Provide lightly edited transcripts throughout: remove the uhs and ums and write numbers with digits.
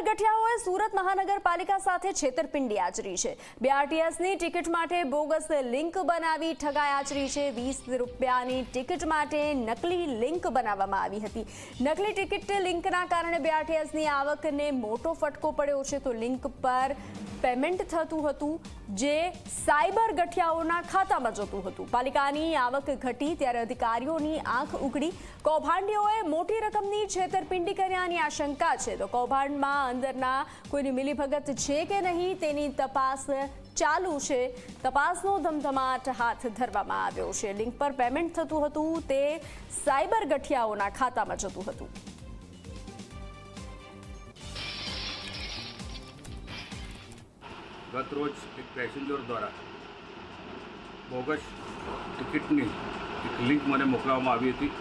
ગઠિયાઓએ સુરત મહાનગરપાલિકા સાથે છેતરપિંડી આચરી છે। બીઆરટીએસની ટિકિટ માટે બોગસ લિંક બનાવી ઠગાઈ આચરી છે। 20 રૂપિયાની ટિકિટ માટે નકલી લિંક બનાવવામાં આવી હતી। નકલી ટિકિટ લિંકના કારણે બીઆરટીએસની આવકને મોટો ફટકો પડ્યો છે। તો લિંક પર પેમેન્ટ થતું હતું જે સાયબર ગઠિયાઓના ખાતામાં જતું હતું। પાલિકાની આવક ઘટી ત્યારે અધિકારીઓની આંખ ઉઘડી। કૌભાંડીઓએ મોટી રકમની છેતરપિંડી કર્યાની આશંકા છે। તો કૌભાંડમાં અંદરના કોઈની મિલીભગત છે કે નહીં તેની તપાસ ચાલુ છે। તપાસનો ધમધમાટ હાથ ધરવામાં આવ્યો છે। લિંક પર પેમેન્ટ થતું હતું તે સાયબર ગઠિયાઓના ખાતામાં જતું હતું। गत रोज एक पैसेंजर द्वारा बोगस टिकિટની એક લિંક મને મોકલવામાં આવી હતી।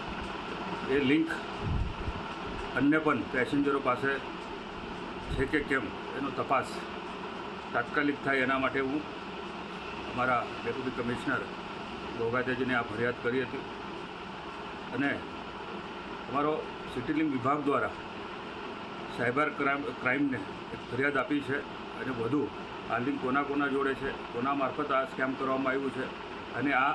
એ લિંક અન્ય પણ પેસેન્જરો પાસે છે કે કેમ એનો તપાસ તાત્કાલિક થાય એના માટે હું અમારા ડેપ્યુટી કમિશનર ગોગાતેજીને આ ફરિયાદ કરી હતી અને અમારો સિટી લિંક વિભાગ દ્વારા સાયબર ક્રાઇમને એક ફરિયાદ આપી છે અને વધુ આ લિંક કોના જોડે છે, કોના મારફત આ સ્કેમ કરવામાં આવ્યું છે અને આ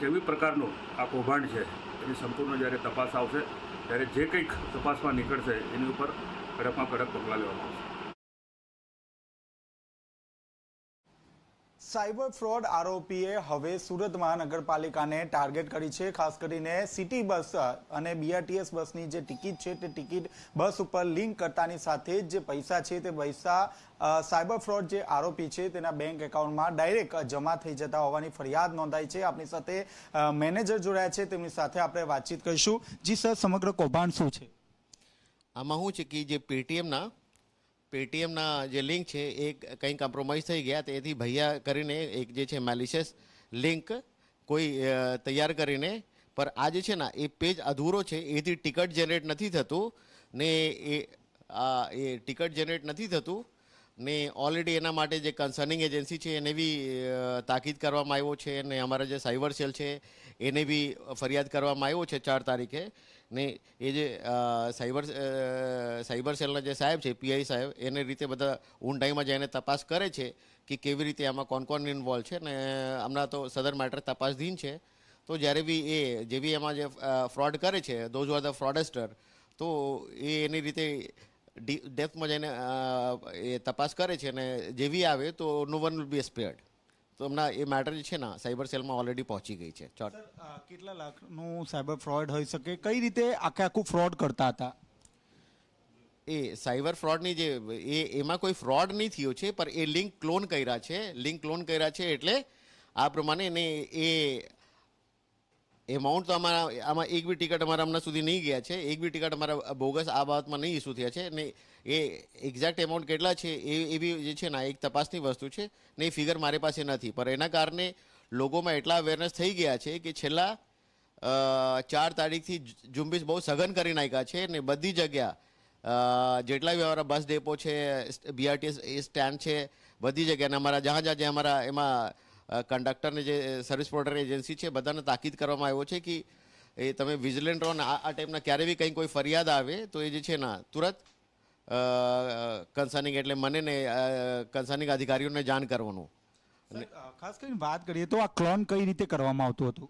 કેવી પ્રકારનું આ કૌભાંડ છે એની સંપૂર્ણ જ્યારે તપાસ આવશે ત્યારે જે કંઈક તપાસમાં નીકળશે એની ઉપર કડકમાં કડક પગલાં લેવામાં આવશે। સાયબર ફ્રોડ આરોપીએ હવે સુરત મહાનગરપાલિકાને ટાર્ગેટ કરી છે। ખાસ કરીને સિટી બસ અને બીઆરટીએસ બસની જે ટિકિટ છે તે ટિકિટ બસ ઉપર લિંક કરતાની સાથે જે પૈસા છે તે પૈસા સાયબર ફ્રોડ જે આરોપી છે તેના બેંક એકાઉન્ટમાં ડાયરેક્ટ જમા થઈ જતા હોવાની ફરિયાદ નોંધાઈ છે। આપણી સાથે મેનેજર જોડાયા છે, તેમની સાથે આપણે વાતચીત કરીશું। જી સર, સમગ્ર કૌભાંડ શું છે? આમાં શું છે કે જે પેટીએમના જે લિંક છે એ કંઈ કોમ્પ્રોમાઇઝ થઈ ગયા, તેથી ભૈયા કરીને એક જે છે મેલિશિયસ લિંક કોઈ તૈયાર કરીને પર આ જે છે ને એ પેજ અધૂરો છે, એથી ટિકટ જનરેટ નથી થતું ને એ ટિકટ જનરેટ નથી થતું ને ઓલરેડી એના માટે જે કન્સર્નિંગ એજન્સી છે એને બી તાકીદ કરવામાં આવ્યો છે ને અમારા જે સાયબર સેલ છે એને બી ફરિયાદ કરવામાં આવ્યો છે 4 તારીખે ને એ જે સાયબર સેલના જે સાહેબ છે પીઆઈ સાહેબ એને રીતે બધા ઊંડાઈમાં જઈને તપાસ કરે છે કે કેવી રીતે આમાં કોણ ઇન્વોલ્વ છે ને હમણાં તો સદર મેટર તપાસધીન છે। તો જ્યારે બી જે બી એમાં જે ફ્રોડ કરે છે ધોઝ આર ધ ફ્રોડસ્ટર, તો એની રીતે ડેપ્થમાં જઈને એ તપાસ કરે છે અને જેવી આવે તો નો વન વિલ બી સ્પેર્ડ। તો હમણાં એ મેટર જે છે ને સાયબર સેલમાં ઓલરેડી પહોંચી ગઈ છે। કેટલા લાખનું સાયબર ફ્રોડ હોઈ શકે? કઈ રીતે આખું ફ્રોડ કરતા હતા? એ સાયબર ફ્રોડની જે એમાં કોઈ ફ્રોડ નહીં થયો છે, પણ એ લિંક ક્લોન કર્યા છે। લિંક ક્લોન કર્યા છે એટલે આ પ્રમાણે ને એ એમાઉન્ટ તો આમાં એક બી ટિકિટ અમારા હમણાં સુધી નહીં ગયા છે। એક બી ટિકિટ અમારા બોગસ આ બાબતમાં નહીં ઇસ્યુ થયા છે ને એ એક્ઝેક્ટ એમાઉન્ટ કેટલા છે એ બી જે છે ને એક તપાસની વસ્તુ છે ને એ ફિગર મારી પાસે નથી। પણ એના કારણે લોકોમાં એટલા અવેરનેસ થઈ ગયા છે કે છેલ્લા 4 તારીખથી ઝુંબેશ બહુ સઘન કરી નાખ્યા છે ને બધી જગ્યા જેટલા બી અમારા બસ ડેપો છે, બીઆરટીએસ સ્ટેન્ડ છે, બધી જગ્યાને અમારા જ્યાં અમારા એમાં કંડક્ટરની જે સર્વિસ પ્રોવાઇડર એજન્સી છે બધાને તાકીદ કરવામાં આવ્યો છે કે એ તમે વિજિલન્ટ રહો ને આ ટાઈપના ક્યારે બી કંઈ કોઈ ફરિયાદ આવે તો એ જે છે ને તુરંત કન્સર્નિંગ એટલે મને ને કન્સર્નિંગ અધિકારીઓને જાણ કરવાનું। ખાસ કરીને વાત કરીએ તો આ ક્લોન કઈ રીતે કરવામાં આવતું હતું?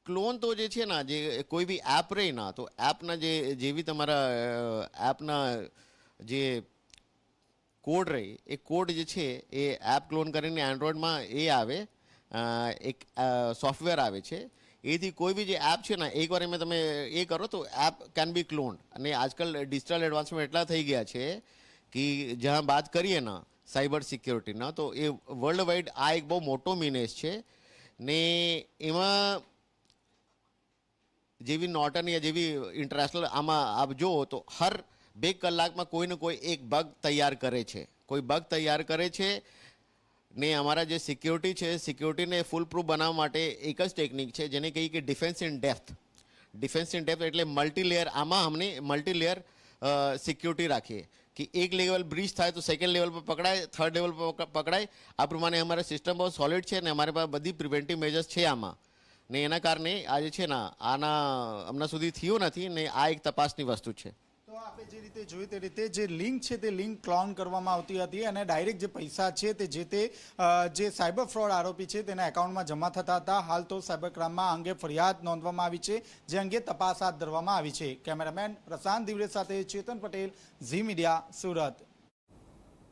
ક્લોન તો જે છે ને જે કોઈ બી એપ રહે ના તો એપના જે બી તમારા એપના જે કોડ રહે એ કોડ જે છે એ એપ ક્લોન કરીને એન્ડ્રોઈડમાં એ આવે એક સોફ્ટવેર આવે છે। એથી કોઈ બી જે એપ છે ને એકવાર એમાં તમે એ કરો તો એપ કેન બી ક્લોન્ડ। અને આજકાલ ડિજિટલ એડવાન્સમેન્ટ એટલા થઈ ગયા છે કે જ્યાં વાત કરીએ ને સાયબર સિક્યોરિટીના તો એ વર્લ્ડ વાઇડ આ એક બહુ મોટો મિનેસ છે ને એમાં જેવી નોર્ટન યા જેવી ઇન્ટરનેશનલ આમાં આપ જુઓ તો હર 2 કલાકમાં કોઈને કોઈ એક બગ તૈયાર કરે છે, કોઈ બગ તૈયાર કરે છે ને અમારા જે સિક્યોરિટી છે સિક્યોરિટીને ફૂલ પ્રૂફ બનાવવા માટે એક જ ટેકનિક છે જેને કહીએ કે defence in depth. Defence in depth એટલે મલ્ટીલેયર, આમાં અમને મલ્ટીલેયર સિક્યોરિટી રાખીએ कि एक लेवल ब्रीच था तो सेकंड लेवल पर पकड़ाए, थर्ड लेवल पर पकड़ाए। आ प्रमाणे हमारा सिस्टम बहुत सॉलिड है ने हमारे पास बधी प्रिवेंटिव मेजर्स है आमा ने एना कारणे आज छे ना आना हमना सुधी थयो नथी ने आ एक तपासनी वस्तु छे। तो आ કે જે રીતે જોયું તે રીતે જે લિંક છે તે લિંક ક્લોન કરવામાં આવતી હતી અને ડાયરેક્ટ જે પૈસા છે તે જે સાયબર ફ્રોડ આરોપી છે તેના એકાઉન્ટમાં જમા થતા હતા. હાલ તો સાયબર ક્રાઇમમાં આ અંગે ફરિયાદ નોંધવામાં આવી છે, જે અંગે તપાસ હાથ ધરવામાં આવી છે. કેમેરામેન પ્રશાંત દિવડે સાથે ચેતન પટેલ, ઝી મીડિયા, સુરત.